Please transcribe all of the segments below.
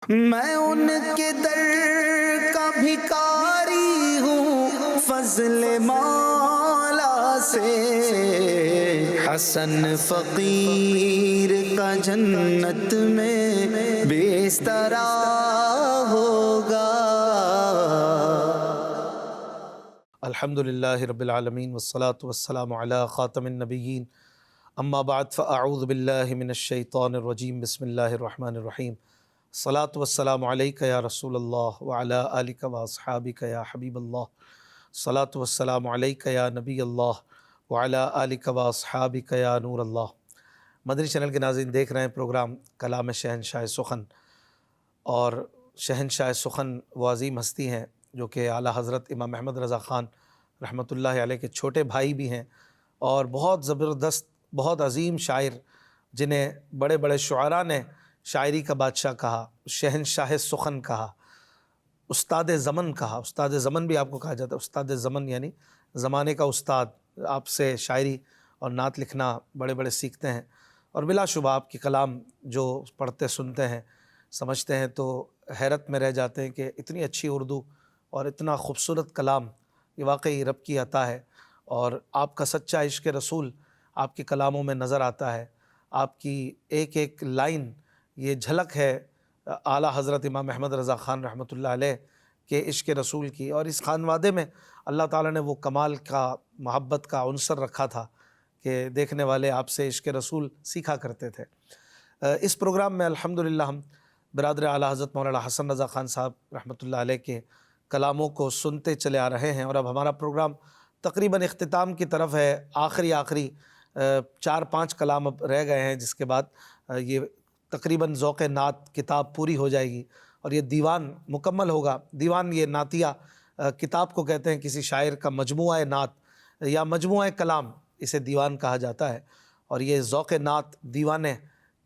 میں ان کے در کا بھکاری ہوں فضل مولا سے، حسن فقیر کا جنت میں بستر ہوگا۔ الحمدللہ رب العالمین والصلاة والسلام علی خاتم النبیین، اما بعد فاعوذ باللہ من الشیطان الرجیم، بسم اللہ الرحمن الرحیم۔ الصلاة والسلام علیک یا رسول اللہ وعلی آلک واصحابک یا حبیب اللہ، الصلاة والسلام علیک یا نبی اللہ وعلی آلک واصحابک یا نور اللہ۔ مدنی چینل کے ناظرین، دیکھ رہے ہیں پروگرام کلام شہنشاہ سخن، اور شہنشاہ سخن وہ عظیم ہستی ہیں جو کہ اعلیٰ حضرت امام محمد رضا خان رحمۃ اللہ علیہ کے چھوٹے بھائی بھی ہیں، اور بہت زبردست، بہت عظیم شاعر، جنہیں بڑے بڑے شعراء نے شاعری کا بادشاہ کہا، شہنشاہ سخن کہا، استاد زمن کہا۔ استاد زمن بھی آپ کو کہا جاتا ہے، استاد زمن یعنی زمانے کا استاد۔ آپ سے شاعری اور نعت لکھنا بڑے بڑے سیکھتے ہیں، اور بلا شبہ آپ کی کلام جو پڑھتے سنتے ہیں سمجھتے ہیں تو حیرت میں رہ جاتے ہیں کہ اتنی اچھی اردو اور اتنا خوبصورت کلام، یہ واقعی رب کی عطا ہے۔ اور آپ کا سچا عشق رسول آپ کے کلاموں میں نظر آتا ہے، آپ کی ایک ایک لائن یہ جھلک ہے اعلیٰ حضرت امام محمد رضا خان رحمۃ اللہ علیہ کے عشق رسول کی۔ اور اس خانوادے میں اللہ تعالیٰ نے وہ کمال کا، محبت کا عنصر رکھا تھا کہ دیکھنے والے آپ سے عشق رسول سیکھا کرتے تھے۔ اس پروگرام میں الحمدللہ ہم برادر اعلیٰ حضرت مولانا حسن رضا خان صاحب رحمۃ اللہ علیہ کے کلاموں کو سنتے چلے آ رہے ہیں، اور اب ہمارا پروگرام تقریباً اختتام کی طرف ہے۔ آخری 4-5 کلام اب رہ گئے ہیں، جس کے بعد یہ تقریباً ذوق نعت کتاب پوری ہو جائے گی، اور یہ دیوان مکمل ہوگا۔ دیوان یہ نعتیہ کتاب کو کہتے ہیں، کسی شاعر کا مجموعہ نعت یا مجموعہ کلام، اسے دیوان کہا جاتا ہے، اور یہ ذوق نعت دیوان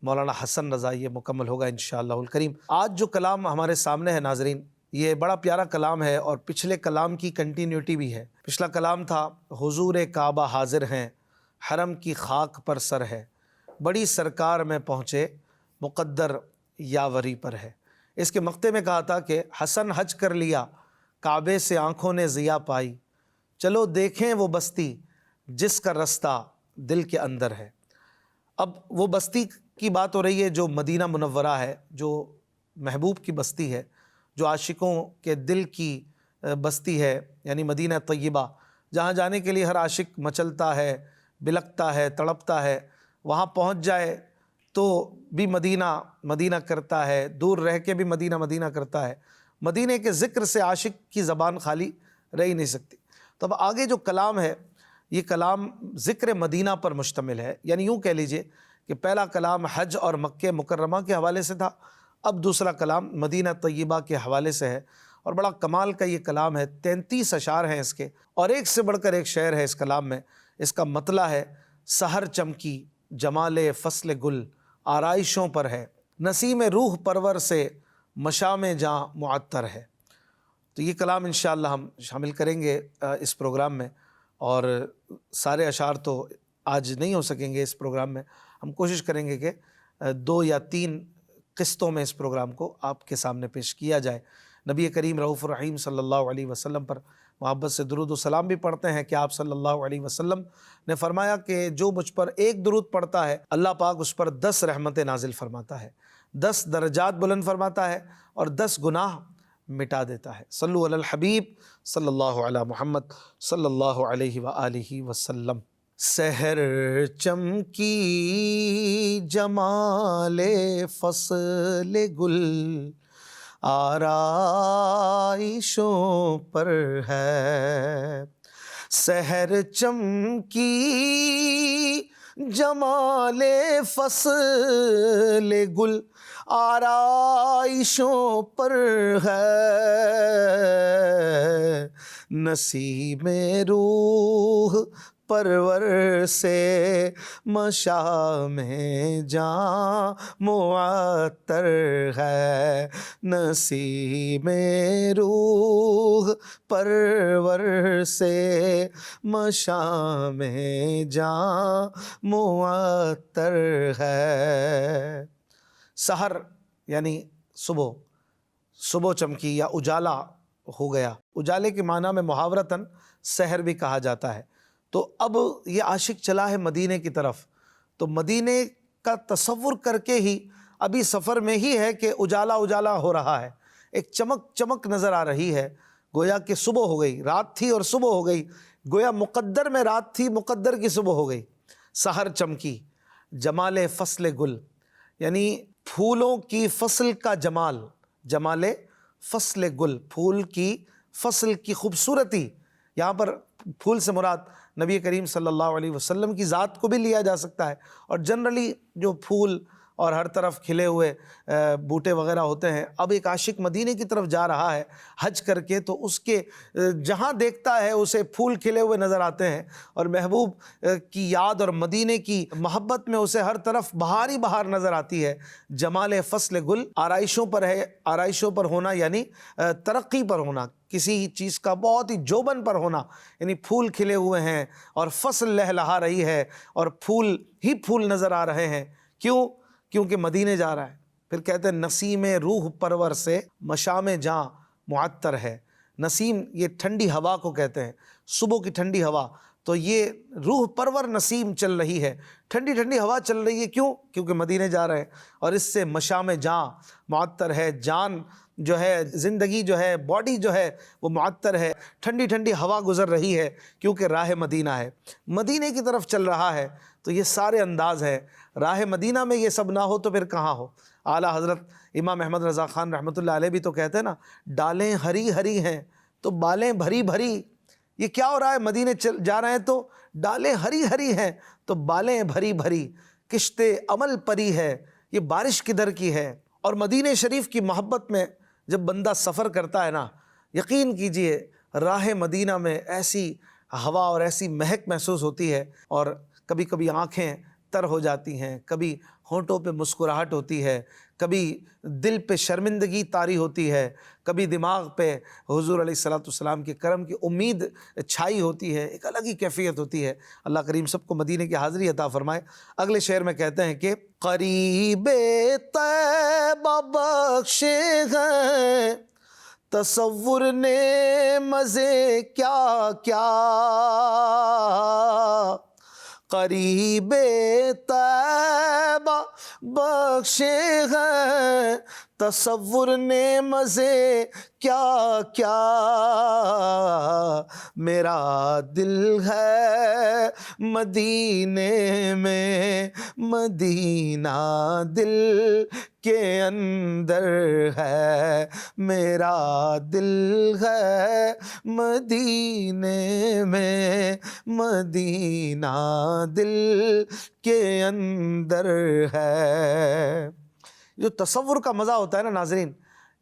مولانا حسن رضا یہ مکمل ہوگا انشاءاللہ الکریم۔ آج جو کلام ہمارے سامنے ہے ناظرین، یہ بڑا پیارا کلام ہے، اور پچھلے کلام کی کنٹینیوٹی بھی ہے۔ پچھلا کلام تھا حضور کعبہ حاضر ہیں، حرم کی خاک پر سر ہے، بڑی سرکار میں پہنچے مقدر یاوری پر ہے۔ اس کے مقطع میں کہا تھا کہ حسن حج کر لیا، کعبے سے آنکھوں نے ضیا پائی، چلو دیکھیں وہ بستی جس کا رستہ دل کے اندر ہے۔ اب وہ بستی کی بات ہو رہی ہے جو مدینہ منورہ ہے، جو محبوب کی بستی ہے، جو عاشقوں کے دل کی بستی ہے، یعنی مدینہ طیبہ، جہاں جانے کے لیے ہر عاشق مچلتا ہے، بلکتا ہے، تڑپتا ہے۔ وہاں پہنچ جائے تو بھی مدینہ مدینہ کرتا ہے، دور رہ کے بھی مدینہ مدینہ کرتا ہے۔ مدینہ کے ذکر سے عاشق کی زبان خالی رہ ہی نہیں سکتی۔ تو اب آگے جو کلام ہے، یہ کلام ذکر مدینہ پر مشتمل ہے، یعنی یوں کہہ لیجئے کہ پہلا کلام حج اور مکہ مکرمہ کے حوالے سے تھا، اب دوسرا کلام مدینہ طیبہ کے حوالے سے ہے، اور بڑا کمال کا یہ کلام ہے۔ 33 اشعار ہیں اس کے، اور ایک سے بڑھ کر ایک شعر ہے اس کلام میں۔ اس کا مطلع ہے سحر چمکی جمال فصل گل آرائشوں پر ہے، نسیم روح پرور سے مشام جاں معطر ہے۔ تو یہ کلام انشاءاللہ ہم شامل کریں گے اس پروگرام میں، اور سارے اشعار تو آج نہیں ہو سکیں گے اس پروگرام میں۔ ہم کوشش کریں گے کہ 2 یا 3 قسطوں میں اس پروگرام کو آپ کے سامنے پیش کیا جائے۔ نبی کریم رؤوف الرحیم صلی اللہ علیہ وسلم پر محبت سے درود و سلام بھی پڑھتے ہیں کہ آپ صلی اللہ علیہ وسلم نے فرمایا کہ جو مجھ پر ایک درود پڑھتا ہے، اللہ پاک اس پر 10 رحمتیں نازل فرماتا ہے، 10 درجات بلند فرماتا ہے، اور 10 گناہ مٹا دیتا ہے۔ صلو علی الحبیب صلی اللہ علی محمد صلی اللہ علیہ وآلہ وسلم۔ سحر چمکی جمال فصل گل آرائشوں پر ہے، سحر چمکی جمال فصل گل آرائشوں پر ہے، نسیم روح پرور سے مشام جاں معطر ہے، نسیم روح پرور سے مشام جاں معطر ہے۔ سحر یعنی صبح، صبح چمکی یا اجالا ہو گیا، اجالے کے معنی میں محاورتاً سحر بھی کہا جاتا ہے۔ تو اب یہ عاشق چلا ہے مدینے کی طرف، تو مدینے کا تصور کر کے ہی ابھی سفر میں ہی ہے کہ اجالا اجالا ہو رہا ہے، ایک چمک چمک نظر آ رہی ہے، گویا کہ صبح ہو گئی، رات تھی اور صبح ہو گئی، گویا مقدر میں رات تھی، مقدر کی صبح ہو گئی۔ سحر چمکی، جمال فصل گل، یعنی پھولوں کی فصل کا جمال، جمال فصل گل، پھول کی فصل کی خوبصورتی۔ یہاں پر پھول سے مراد نبی کریم صلی اللہ علیہ وسلم کی ذات کو بھی لیا جا سکتا ہے، اور جنرلی جو پھول اور ہر طرف کھلے ہوئے بوٹے وغیرہ ہوتے ہیں۔ اب ایک عاشق مدینے کی طرف جا رہا ہے حج کر کے، تو اس کے جہاں دیکھتا ہے اسے پھول کھلے ہوئے نظر آتے ہیں، اور محبوب کی یاد اور مدینے کی محبت میں اسے ہر طرف بہار ہی بہار نظر آتی ہے۔ جمال فصل گل، آرائشوں پر ہے، آرائشوں پر ہونا یعنی ترقی پر ہونا، کسی چیز کا بہت ہی جوبن پر ہونا، یعنی پھول کھلے ہوئے ہیں اور فصل لہلہا رہی ہے اور پھول ہی پھول نظر آ رہے ہیں۔ کیوں؟ کیونکہ مدینے جا رہا ہے۔ پھر کہتے ہیں نسیم روح پرور سے مشام جاں معطر ہے۔ نسیم یہ ٹھنڈی ہوا کو کہتے ہیں، صبح کی ٹھنڈی ہوا، تو یہ روح پرور نسیم چل رہی ہے، ٹھنڈی ٹھنڈی ہوا چل رہی ہے۔ کیوں؟ کیونکہ مدینے جا رہے ہیں، اور اس سے مشام جاں معطر ہے، جان جو ہے، زندگی جو ہے، باڈی جو ہے وہ معطر ہے، ٹھنڈی ٹھنڈی ہوا گزر رہی ہے، کیونکہ راہ مدینہ ہے، مدینے کی طرف چل رہا ہے۔ تو یہ سارے انداز ہے، راہ مدینہ میں یہ سب نہ ہو تو پھر کہاں ہو۔ اعلیٰ حضرت امام احمد رضا خان رحمۃ اللہ علیہ بھی تو کہتے ہیں نا، ڈالیں ہری ہری ہیں تو بالیں بھری بھری۔ یہ کیا ہو رہا ہے؟ مدینے جا رہے ہیں تو ڈالیں ہری ہری ہیں تو بالیں بھری بھری، کشت عمل پری ہے، یہ بارش کدھر کی ہے۔ اور مدینہ شریف کی محبت میں جب بندہ سفر کرتا ہے نا، یقین کیجئے راہ مدینہ میں ایسی ہوا اور ایسی مہک محسوس ہوتی ہے، اور کبھی کبھی آنکھیں تر ہو جاتی ہیں، کبھی ہونٹوں پہ مسکراہٹ ہوتی ہے، کبھی دل پہ شرمندگی طاری ہوتی ہے، کبھی دماغ پہ حضور علیہ الصلوۃ والسلام کے کرم کی امید چھائی ہوتی ہے، ایک الگ ہی کیفیت ہوتی ہے۔ اللہ کریم سب کو مدینے کی حاضری عطا فرمائے۔ اگلے شعر میں کہتے ہیں کہ قریب طیبہ بخشے ہیں تصور نے مزے کیا کیا، قریب طیبہ بخشے ہیں تصور نے مزے کیا کیا، میرا دل ہے مدینے میں، مدینہ دل کے اندر ہے، میرا دل ہے مدینے میں، مدینہ دل کے اندر ہے۔ جو تصور کا مزہ ہوتا ہے نا ناظرین،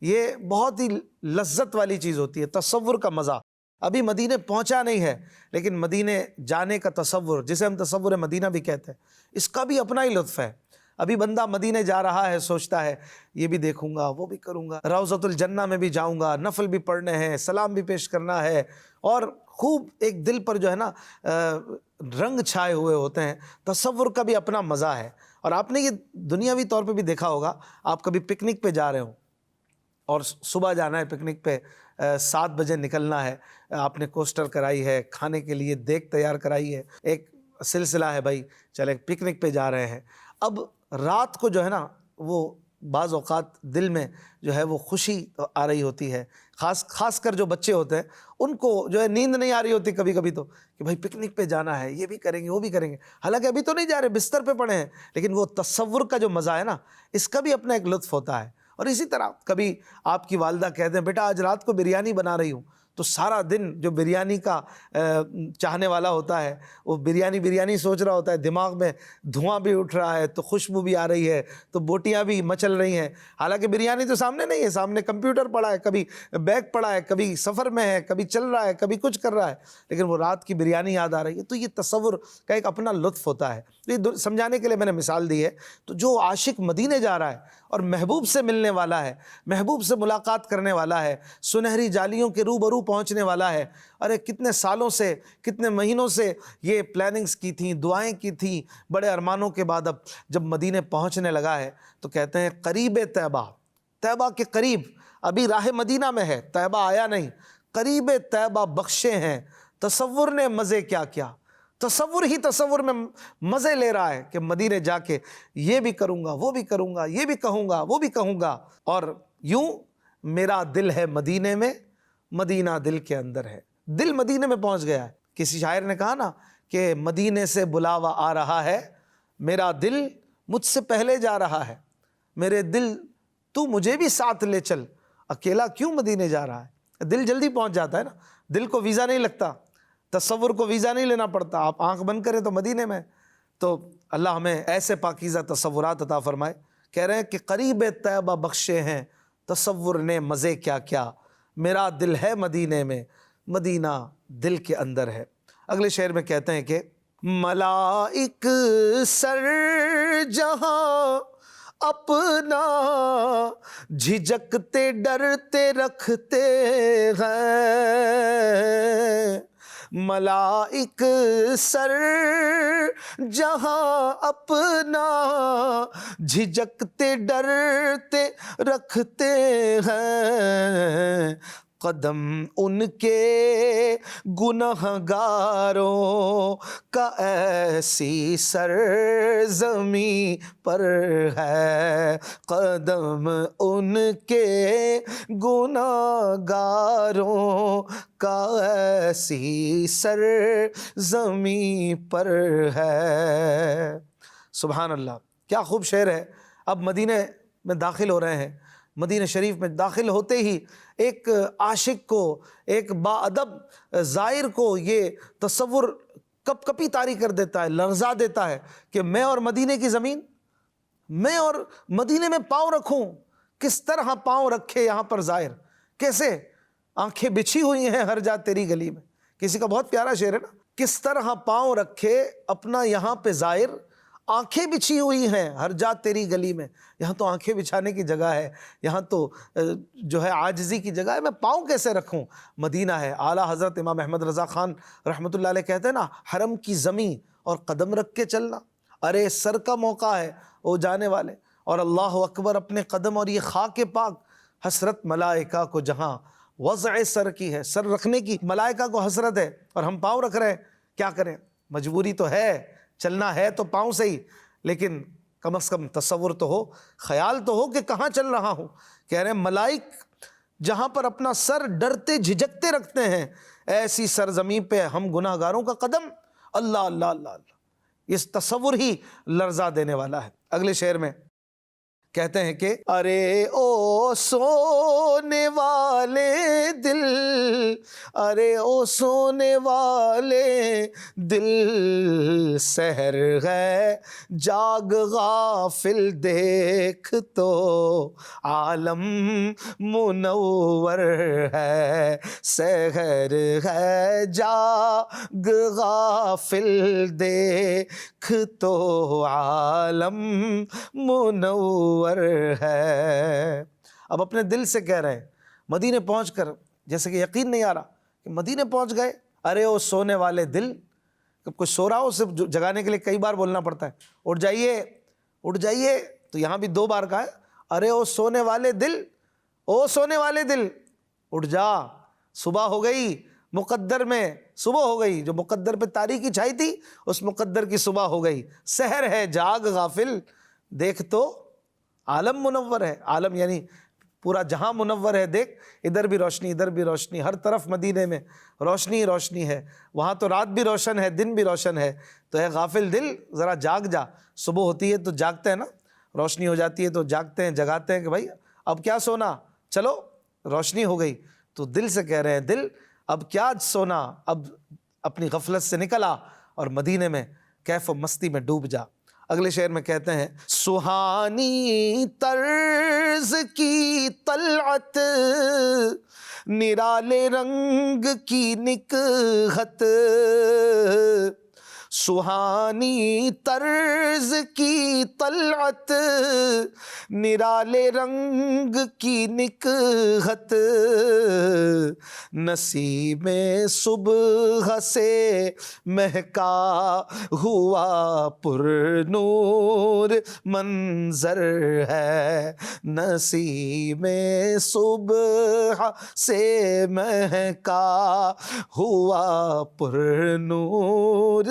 یہ بہت ہی لذت والی چیز ہوتی ہے، تصور کا مزہ۔ ابھی مدینے پہنچا نہیں ہے، لیکن مدینے جانے کا تصور، جسے ہم تصور مدینہ بھی کہتے ہیں، اس کا بھی اپنا ہی لطف ہے۔ ابھی بندہ مدینے جا رہا ہے، سوچتا ہے یہ بھی دیکھوں گا، وہ بھی کروں گا، روضۃ الجنہ میں بھی جاؤں گا، نفل بھی پڑھنے ہیں، سلام بھی پیش کرنا ہے، اور خوب ایک دل پر جو ہے نا رنگ چھائے ہوئے ہوتے ہیں۔ تصور کا بھی اپنا مزہ ہے۔ اور آپ نے یہ دنیاوی طور پہ بھی دیکھا ہوگا، آپ کبھی پکنک پہ جا رہے ہوں اور صبح جانا ہے پکنک پہ، 7 بجے نکلنا ہے، آپ نے کوسٹر کرائی ہے، کھانے کے لیے دیگ تیار کرائی ہے، ایک سلسلہ ہے بھائی چلے پکنک پہ جا رہے ہیں۔ اب رات کو جو ہے نا وہ بعض اوقات دل میں جو ہے وہ خوشی آ رہی ہوتی ہے، خاص کر جو بچے ہوتے ہیں ان کو جو ہے نیند نہیں آ رہی ہوتی کبھی کبھی، تو کہ بھائی پکنک پہ جانا ہے، یہ بھی کریں گے وہ بھی کریں گے، حالانکہ ابھی تو نہیں جا رہے، بستر پہ پڑے ہیں، لیکن وہ تصور کا جو مزہ ہے نا، اس کا بھی اپنا ایک لطف ہوتا ہے۔ اور اسی طرح کبھی آپ کی والدہ کہتے ہیں بیٹا آج رات کو بریانی بنا رہی ہوں، تو سارا دن جو بریانی کا چاہنے والا ہوتا ہے وہ بریانی سوچ رہا ہوتا ہے، دماغ میں دھواں بھی اٹھ رہا ہے، تو خوشبو بھی آ رہی ہے، تو بوٹیاں بھی مچل رہی ہیں، حالانکہ بریانی تو سامنے نہیں ہے، سامنے کمپیوٹر پڑا ہے، کبھی بیگ پڑا ہے، کبھی سفر میں ہے، کبھی چل رہا ہے، کبھی کچھ کر رہا ہے، لیکن وہ رات کی بریانی یاد آ رہی ہے۔ تو یہ تصور کا ایک اپنا لطف ہوتا ہے۔ یہ سمجھانے کے لیے میں نے مثال دی ہے۔ تو جو عاشق مدینے جا رہا ہے اور محبوب سے ملنے والا ہے، محبوب سے ملاقات کرنے والا ہے، سنہری جالیوں کے روبرو پہنچنے والا ہے، ارے کتنے سالوں سے، کتنے مہینوں سے یہ پلاننگز کی تھیں، دعائیں کی تھیں، بڑے ارمانوں کے بعد اب جب مدینے پہنچنے لگا ہے تو کہتے ہیں قریب طیبہ، طیبہ کے قریب ابھی راہ مدینہ میں ہے، طیبہ آیا نہیں، قریب طیبہ بخشے ہیں، تصور نے مزے کیا کیا، تصور ہی تصور میں مزے لے رہا ہے کہ مدینے جا کے یہ بھی کروں گا، وہ بھی کروں گا، یہ بھی کہوں گا، وہ بھی کہوں گا، اور یوں میرا دل ہے مدینے میں، مدینہ دل کے اندر ہے، دل مدینے میں پہنچ گیا ہے۔ کسی شاعر نے کہا نا کہ مدینے سے بلاوا آ رہا ہے، میرا دل مجھ سے پہلے جا رہا ہے، میرے دل تو مجھے بھی ساتھ لے چل، اکیلا کیوں مدینے جا رہا ہے۔ دل جلدی پہنچ جاتا ہے نا، دل کو ویزا نہیں لگتا، تصور کو ویزا نہیں لینا پڑتا، آپ آنکھ بند کریں تو مدینے میں۔ تو اللہ ہمیں ایسے پاکیزہ تصورات عطا فرمائے۔ کہہ رہے ہیں کہ قریب طیبہ بخشے ہیں، تصور نے مزے کیا کیا، میرا دل ہے مدینے میں، مدینہ دل کے اندر ہے۔ اگلے شعر میں کہتے ہیں کہ ملائک سر جہاں اپنا جھجکتے ڈرتے رکھتے ہیں، ملائک سر جہاں اپنا جھجکتے ڈرتے رکھتے ہیں، قدم ان کے گنہگاروں کا ایسی سرزمیں پر ہے، قدم ان کے گنہگاروں کا ایسی سرزمیں پر ہے۔ سبحان اللہ، کیا خوب شعر ہے۔ اب مدینے میں داخل ہو رہے ہیں، مدینہ شریف میں داخل ہوتے ہی ایک عاشق کو، ایک با ادب زائر کو یہ تصور کپ کپی طاری کر دیتا ہے، لرزا دیتا ہے کہ میں اور مدینے کی زمین، میں اور مدینے میں پاؤں رکھوں، کس طرح پاؤں رکھے یہاں پر زائر، کیسے آنکھیں بچھی ہوئی ہیں ہر جا تیری گلی میں۔ کسی کا بہت پیارا شعر ہے نا، کس طرح پاؤں رکھے اپنا یہاں پہ زائر، آنکھیں بچھی ہوئی ہیں ہر جا تیری گلی میں۔ یہاں تو آنکھیں بچھانے کی جگہ ہے، یہاں تو جو ہے عاجزی کی جگہ ہے، میں پاؤں کیسے رکھوں، مدینہ ہے۔ اعلیٰ حضرت امام احمد رضا خان رحمۃ اللہ علیہ کہتے ہیں نا، حرم کی زمین اور قدم رکھ کے چلنا، ارے سر کا موقع ہے او جانے والے، اور اللہ اکبر اپنے قدم اور یہ خاک پاک، حسرت ملائکہ کو جہاں وضع سر کی ہے، سر رکھنے کی ملائکہ کو حسرت ہے، اور ہم پاؤں رکھ رہے ہیں، کیا کریں، مجبوری تو ہے، چلنا ہے تو پاؤں سے ہی، لیکن کم از کم تصور تو ہو، خیال تو ہو کہ کہاں چل رہا ہوں۔ کہہ رہے ہیں ملائک جہاں پر اپنا سر ڈرتے جھجکتے رکھتے ہیں، ایسی سرزمین پہ ہم گناہ گاروں کا قدم، اللہ اللہ اللہ اللہ، اس تصور ہی لرزا دینے والا ہے۔ اگلے شعر میں کہتے ہیں کہ ارے او سونے والے دل، ارے او سونے والے دل، سحر ہے جاگ غافل دیکھ تو عالم منور ہے، سحر ہے جاگ غافل دیکھ تو عالم منور ہے۔ اب اپنے دل سے کہہ رہے ہیں مدینے پہنچ کر، جیسے کہ یقین نہیں آ رہا کہ مدینے پہنچ گئے، ارے او سونے والے دل، کوئی سو رہا ہو اسے جگانے کے لیے کئی بار بولنا پڑتا ہے، اٹھ جائیے اٹھ جائیے، تو یہاں بھی 2 بار کہا ہے، ارے او سونے والے دل، او سونے والے دل اٹھ جا، صبح ہو گئی، مقدر میں صبح ہو گئی، جو مقدر پہ تاریکی چھائی تھی اس مقدر کی صبح ہو گئی، سحر ہے جاگ غافل دیکھ تو عالم منور ہے، عالم یعنی پورا جہاں منور ہے، دیکھ ادھر بھی روشنی ادھر بھی روشنی، ہر طرف مدینے میں روشنی روشنی ہے، وہاں تو رات بھی روشن ہے دن بھی روشن ہے، تو اے غافل دل ذرا جاگ جا، صبح ہوتی ہے تو جاگتے ہیں نا، روشنی ہو جاتی ہے تو جاگتے ہیں، جگاتے ہیں کہ بھائی اب کیا سونا، چلو روشنی ہو گئی، تو دل سے کہہ رہے ہیں دل اب کیا سونا، اب اپنی غفلت سے نکلا اور مدینے میں کیف و مستی میں ڈوب جا۔ اگلے شعر میں کہتے ہیں سہانی طرز کی طلعت، نرالے رنگ کی نکہت، سہانی طرز کی طلعت، نرالے رنگ کی نکہت، نسیم صبح سے مہکا ہوا پر نور منظر ہے، نسیم صبح سے مہکا ہوا پر نور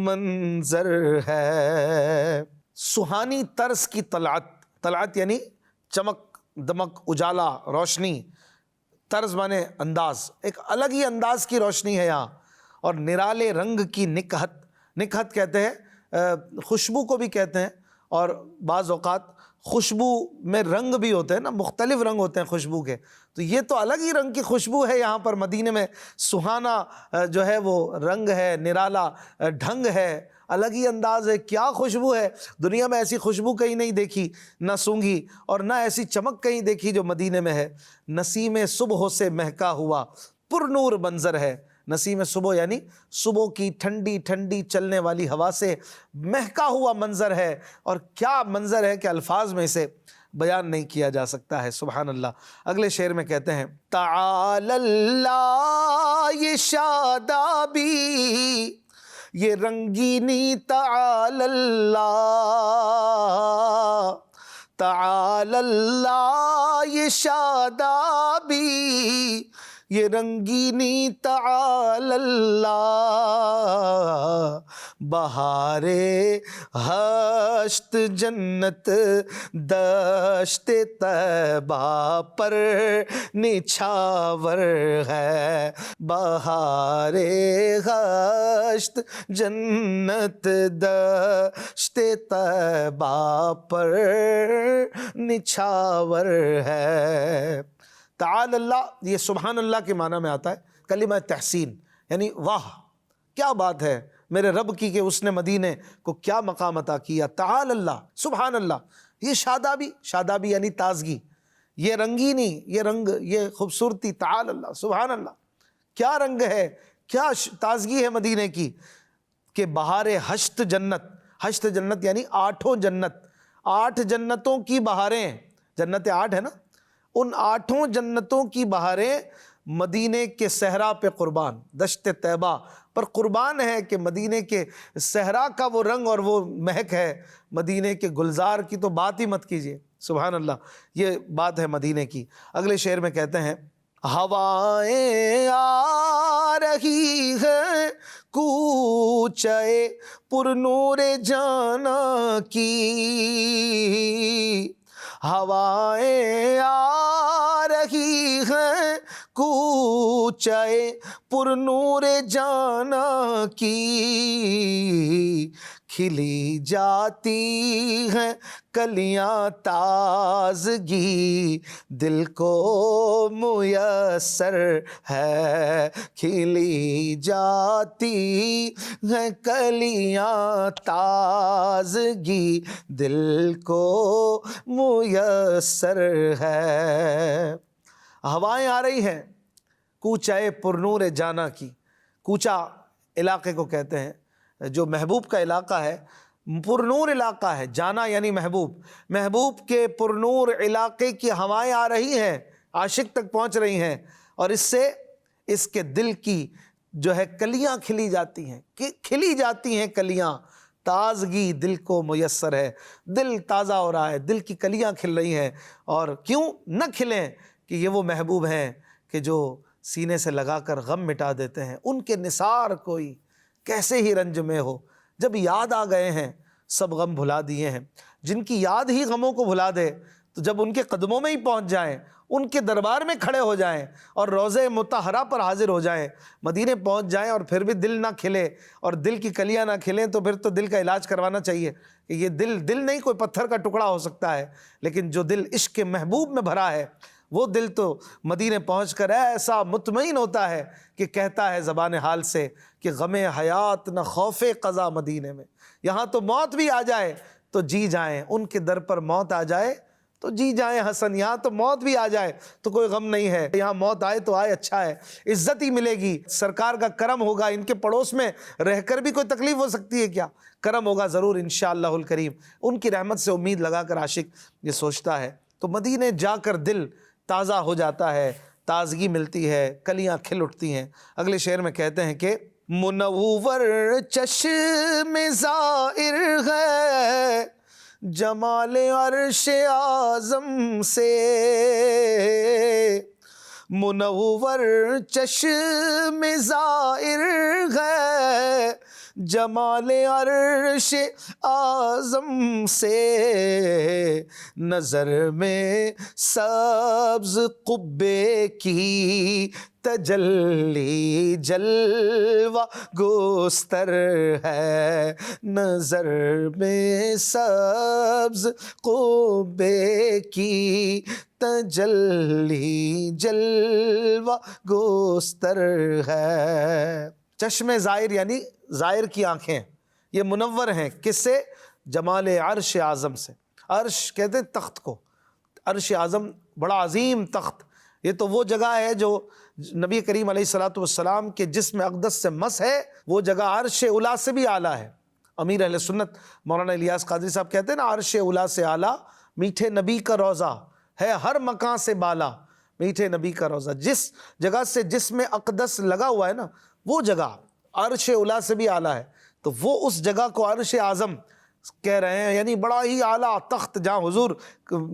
منظر ہے۔ سہانی طرز کی طلعت، طلعت یعنی چمک دمک اجالا روشنی، طرز مانے انداز، ایک الگ ہی انداز کی روشنی ہے یہاں، اور نرالے رنگ کی نکہت، نکہت کہتے ہیں خوشبو کو بھی کہتے ہیں، اور بعض اوقات خوشبو میں رنگ بھی ہوتے ہیں نا، مختلف رنگ ہوتے ہیں خوشبو کے، تو یہ تو الگ ہی رنگ کی خوشبو ہے یہاں پر مدینے میں، سہانا جو ہے وہ رنگ ہے، نرالا ڈھنگ ہے، الگ ہی انداز ہے، کیا خوشبو ہے، دنیا میں ایسی خوشبو کہیں نہیں دیکھی، نہ سونگھی، اور نہ ایسی چمک کہیں دیکھی جو مدینے میں ہے۔ نسیم صبح سے مہکا ہوا پر نور منظر ہے، نسیم صبح یعنی صبح کی ٹھنڈی ٹھنڈی چلنے والی ہوا سے مہکا ہوا منظر ہے، اور کیا منظر ہے کہ الفاظ میں اسے بیان نہیں کیا جا سکتا ہے، سبحان اللہ۔ اگلے شعر میں کہتے ہیں تعالی اللہ یہ شادابی، یہ رنگینی تعالی اللہ، تعالی اللہ یہ شادابی، یہ رنگینی تعالی اللہ، بہار ہشت جنت دشت طیبہ پر نچھاور ہے، بہار ہشت جنت دشت طیبہ پر نچھاور ہے۔ تعالی اللہ یہ سبحان اللہ کے معنی میں آتا ہے، کلمہ تحسین یعنی واہ کیا بات ہے میرے رب کی کہ اس نے مدینے کو کیا مقام عطا کیا، تعالی اللہ سبحان اللہ۔ یہ شادابی، شادابی یعنی تازگی، یہ رنگینی، یہ رنگ، یہ خوبصورتی، تعالی اللہ سبحان اللہ، کیا رنگ ہے، کیا تازگی ہے مدینے کی، کہ بہار ہشت جنت، ہشت جنت یعنی آٹھوں جنت، 8 جنتوں کی بہاریں، جنت 8 ہے نا، ان 8 جنتوں کی بہاریں مدینے کے صحرا پہ قربان، دشت طیبہ پر قربان ہے، کہ مدینے کے صحرا کا وہ رنگ اور وہ مہک ہے، مدینے کے گلزار کی تو بات ہی مت کیجیے، سبحان اللہ، یہ بات ہے مدینے کی۔ اگلے شعر میں کہتے ہیں ہوائیں آ رہی ہیں کوچے پر نور جانا کی، ہوائیں آ رہی ہیں کوچے پر نور جانا کی، کھلی جاتی ہیں کلیاں تازگی دل کو میسر ہے، کھلی جاتی ہیں کلیاں تازگی دل کو میسر ہے۔ ہوائیں آ رہی ہیں کوچے پر نور جانا کی، کوچا علاقے کو کہتے ہیں جو محبوب کا علاقہ ہے، پر نور علاقہ ہے، جانا یعنی محبوب، محبوب کے پر نور علاقے کی ہوائیں آ رہی ہیں، عاشق تک پہنچ رہی ہیں، اور اس سے اس کے دل کی جو ہے کلیاں کھلی جاتی ہیں، کھلی جاتی ہیں کلیاں، تازگی دل کو میسر ہے، دل تازہ ہو رہا ہے، دل کی کلیاں کھل رہی ہیں، اور کیوں نہ کھلیں کہ یہ وہ محبوب ہیں کہ جو سینے سے لگا کر غم مٹا دیتے ہیں، ان کے نثار کوئی کیسے ہی رنج میں ہو، جب یاد آ گئے ہیں سب غم بھلا دیے ہیں، جن کی یاد ہی غموں کو بھلا دے، تو جب ان کے قدموں میں ہی پہنچ جائیں، ان کے دربار میں کھڑے ہو جائیں اور روضہ مطہرہ پر حاضر ہو جائیں، مدینے پہنچ جائیں، اور پھر بھی دل نہ کھلے اور دل کی کلیاں نہ کھلیں، تو پھر تو دل کا علاج کروانا چاہیے، کہ یہ دل نہیں کوئی پتھر کا ٹکڑا ہو سکتا ہے، لیکن جو دل عشق محبوب میں بھرا ہے وہ دل تو مدینے پہنچ کر ایسا مطمئن ہوتا ہے کہ کہتا ہے زبان حال سے کہ غم حیات نہ خوف قضا مدینے میں، یہاں تو موت بھی آ جائے تو جی جائیں، ان کے در پر موت آ جائے تو جی جائیں حسن، یہاں تو موت بھی آ جائے تو کوئی غم نہیں ہے، یہاں موت آئے تو آئے، اچھا ہے، عزت ہی ملے گی، سرکار کا کرم ہوگا، ان کے پڑوس میں رہ کر بھی کوئی تکلیف ہو سکتی ہے کیا؟ کرم ہوگا ضرور انشاءاللہ الکریم، ان کی رحمت سے امید لگا کر عاشق یہ سوچتا ہے، تو مدینے جا کر دل تازہ ہو جاتا ہے، تازگی ملتی ہے، کلیاں کھل اٹھتی ہیں۔ اگلے شعر میں کہتے ہیں کہ منور چشم زائر ہے جمال عرش اعظم سے، منور چشم زائر ہے جمال عرش اعظم سے، نظر میں سبز قبے کی تجلی جلوہ گستر ہے، نظر میں سبز قبے کی تجلی جلوہ گستر ہے۔ چشم زائر یعنی زائر کی آنکھیں، یہ منور ہیں کس سے؟ جمال عرش اعظم سے۔ عرش کہتے ہیں تخت کو، عرش اعظم بڑا عظیم تخت، یہ تو وہ جگہ ہے جو نبی کریم علیہ الصلوۃ والسلام کے جسم اقدس سے مس ہے، وہ جگہ عرش اولی سے بھی اعلیٰ ہے۔ امیر اہل سنت مولانا الیاس قادری صاحب کہتے ہیں نا، عرش اولی سے اعلیٰ میٹھے نبی کا روضہ ہے، ہر مکان سے بالا میٹھے نبی کا روضہ۔ جس جگہ سے جسم اقدس لگا ہوا ہے نا، وہ جگہ عرش اولی سے بھی اعلیٰ ہے، تو وہ اس جگہ کو عرش اعظم کہہ رہے ہیں، یعنی بڑا ہی اعلیٰ تخت جہاں حضور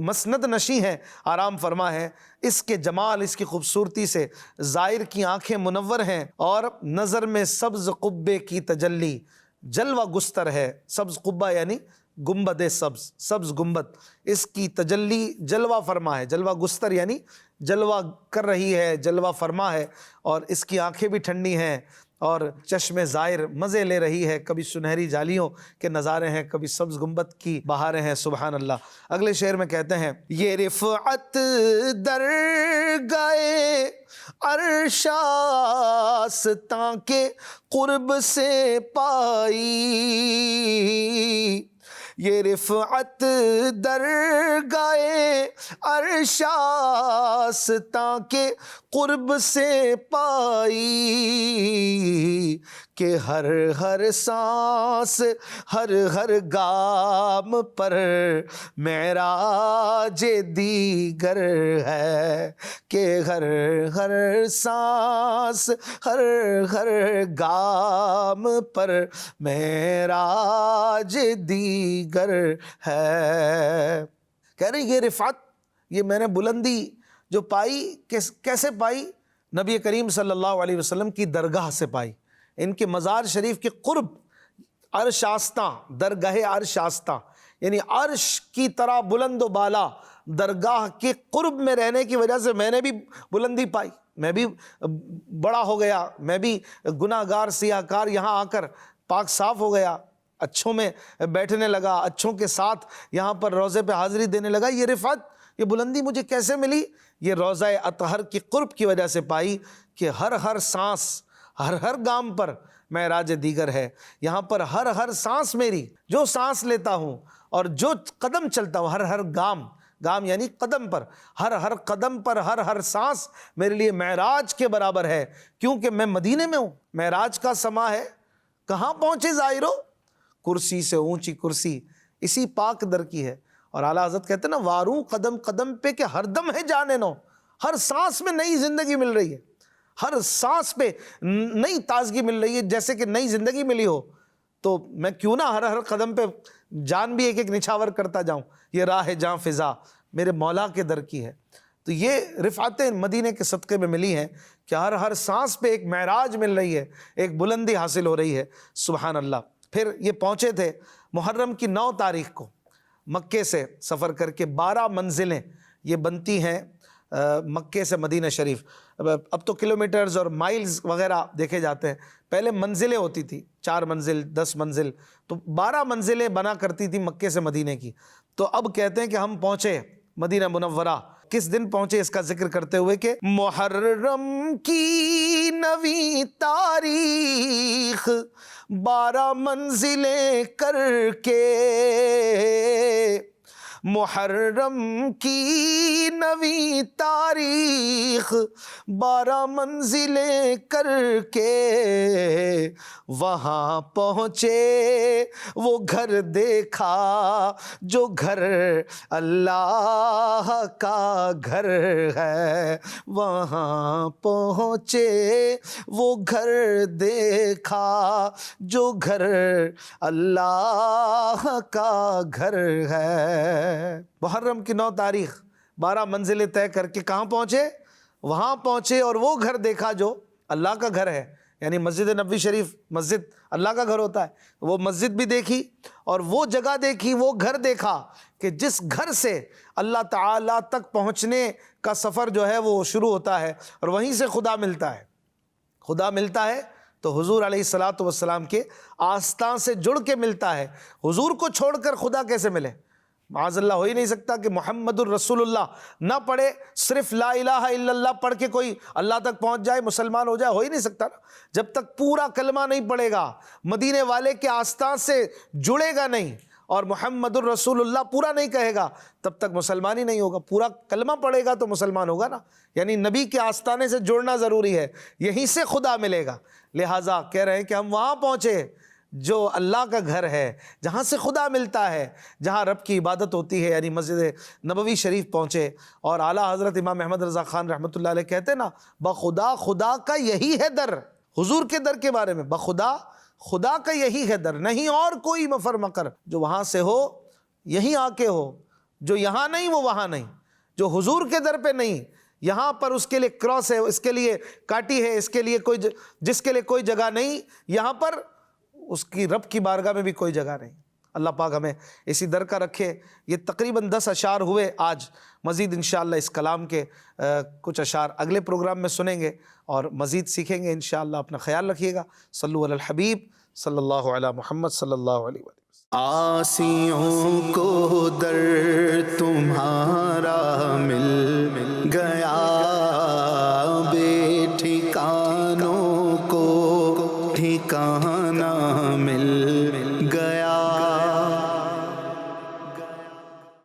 مسند نشیں ہیں، آرام فرما ہے۔ اس کے جمال، اس کی خوبصورتی سے زائر کی آنکھیں منور ہیں، اور نظر میں سبز قبے کی تجلی جلوہ گستر ہے۔ سبز قبہ یعنی گنبد سبز، سبز گنبد، اس کی تجلی جلوہ فرما ہے، جلوہ گستر یعنی جلوہ کر رہی ہے، جلوہ فرما ہے، اور اس کی آنکھیں بھی ٹھنڈی ہیں، اور چشم زائر مزے لے رہی ہے، کبھی سنہری جالیوں کے نظارے ہیں، کبھی سبز گنبد کی بہاریں ہیں، سبحان اللہ۔ اگلے شعر میں کہتے ہیں یہ رفعت درگاہ عرش آستاں کے قرب سے پائی، یہ رفعت درگاہ عرش آستاں کے قرب سے پائی، کہ ہر ہر سانس ہر ہر گام پر معراج دیگر ہے، کہ ہر ہر سانس ہر ہر گام پر معراج دیگر ہے۔ کہہ رہے یہ رفعت، یہ میں نے بلندی جو پائی، کیسے پائی؟ نبی کریم صلی اللہ علیہ وسلم کی درگاہ سے پائی، ان کے مزار شریف کے قرب، عرش آستاں، درگاہ عرش آستاں یعنی عرش کی طرح بلند و بالا درگاہ کے قرب میں رہنے کی وجہ سے میں نے بھی بلندی پائی، میں بھی بڑا ہو گیا، میں بھی گناہ گار سیاہ کار یہاں آ کر پاک صاف ہو گیا، اچھوں میں بیٹھنے لگا، اچھوں کے ساتھ یہاں پر روضے پہ حاضری دینے لگا۔ یہ رفعت، یہ بلندی مجھے کیسے ملی؟ یہ روضہ اطہر کی قرب کی وجہ سے پائی، کہ ہر ہر سانس ہر ہر گام پر معراج دیگر ہے۔ یہاں پر ہر ہر سانس میری، جو سانس لیتا ہوں اور جو قدم چلتا ہوں، ہر ہر گام، گام یعنی قدم پر، ہر ہر قدم پر ہر ہر سانس میرے لیے معراج کے برابر ہے، کیونکہ میں مدینے میں ہوں۔ معراج کا سما ہے، کہاں پہنچے زائرو؟ کرسی سے اونچی کرسی اسی پاک در کی ہے۔ اور اعلیٰ حضرت کہتے ہیں نا، واروں قدم قدم پہ کہ ہر دم ہے جانے نو، ہر سانس میں نئی زندگی مل رہی ہے، ہر سانس پہ نئی تازگی مل رہی ہے، جیسے کہ نئی زندگی ملی ہو۔ تو میں کیوں نہ ہر ہر قدم پہ جان بھی ایک ایک نچھاور کرتا جاؤں۔ یہ راہ جاں فضا میرے مولا کے در کی ہے۔ تو یہ رفعتیں مدینے کے صدقے میں ملی ہیں کہ ہر ہر سانس پہ ایک معراج مل رہی ہے، ایک بلندی حاصل ہو رہی ہے، سبحان اللہ۔ پھر یہ پہنچے تھے محرم کی 9 تاریخ کو، مکے سے سفر کر کے 12 منزلیں یہ بنتی ہیں مکے سے مدینہ شریف۔ اب تو کلومیٹرز اور مائلز وغیرہ دیکھے جاتے ہیں، پہلے منزلیں ہوتی تھی، 4 منزل 10 منزل، تو 12 منزلیں بنا کرتی تھی مکے سے مدینے کی۔ تو اب کہتے ہیں کہ ہم پہنچے مدینہ منورہ، کس دن پہنچے اس کا ذکر کرتے ہوئے کہ محرم کی 9ویں تاریخ 12 منزلیں کر کے محرم کی نویں تاریخ 12 منزلیں کر کے وہاں پہنچے، وہ گھر دیکھا جو گھر اللہ کا گھر ہے، وہاں پہنچے وہ گھر دیکھا جو گھر اللہ کا گھر ہے۔ محرم کی 9 تاریخ 12 منزلیں طے کر کے کہاں پہنچے؟ وہاں پہنچے اور وہ گھر دیکھا جو اللہ کا گھر ہے، یعنی مسجد نبوی شریف، مسجد اللہ کا گھر ہوتا ہے، وہ مسجد بھی دیکھی اور وہ جگہ دیکھی، وہ گھر دیکھا کہ جس گھر سے اللہ تعالیٰ تک پہنچنے کا سفر جو ہے وہ شروع ہوتا ہے اور وہیں سے خدا ملتا ہے۔ خدا ملتا ہے تو حضور علیہ الصلاۃ والسلام کے آستان سے جڑ کے ملتا ہے۔ حضور کو چھوڑ کر خدا کیسے ملے؟ معاذ اللہ، ہو ہی نہیں سکتا کہ محمد الرسول اللہ نہ پڑھے، صرف لا الہ الا اللہ پڑھ کے کوئی اللہ تک پہنچ جائے، مسلمان ہو جائے، ہو ہی نہیں سکتا نا۔ جب تک پورا کلمہ نہیں پڑھے گا، مدینے والے کے آستان سے جڑے گا نہیں اور محمد الرسول اللہ پورا نہیں کہے گا، تب تک مسلمان ہی نہیں ہوگا۔ پورا کلمہ پڑھے گا تو مسلمان ہوگا نا، یعنی نبی کے آستانے سے جڑنا ضروری ہے، یہیں سے خدا ملے گا۔ لہٰذا کہہ رہے ہیں کہ ہم وہاں پہنچے جو اللہ کا گھر ہے، جہاں سے خدا ملتا ہے، جہاں رب کی عبادت ہوتی ہے، یعنی مسجد نبوی شریف پہنچے۔ اور اعلیٰ حضرت امام احمد رضا خان رحمۃ اللہ علیہ کہتے ہیں نا، بخدا خدا کا یہی ہے در، حضور کے در کے بارے میں، بخدا خدا کا یہی ہے در، نہیں اور کوئی مفر مقر، جو وہاں سے ہو یہیں آ کے ہو، جو یہاں نہیں وہ وہاں نہیں، جو حضور کے در پہ نہیں، یہاں پر اس کے لیے کراس ہے، اس کے لیے کاٹی ہے، اس کے لیے کوئی جس کے لیے کوئی جگہ نہیں، یہاں پر اس کی رب کی بارگاہ میں بھی کوئی جگہ نہیں۔ اللہ پاک ہمیں اسی در کا رکھے۔ یہ تقریباً 10 اشعار ہوئے آج، مزید انشاءاللہ اس کلام کے کچھ اشعار اگلے پروگرام میں سنیں گے اور مزید سیکھیں گے انشاءاللہ۔ اپنا خیال رکھیے گا۔ صلو علی الحبیب صلی اللہ علی محمد صلی اللہ علیہ وسلم۔ آسیوں کو در تمہارا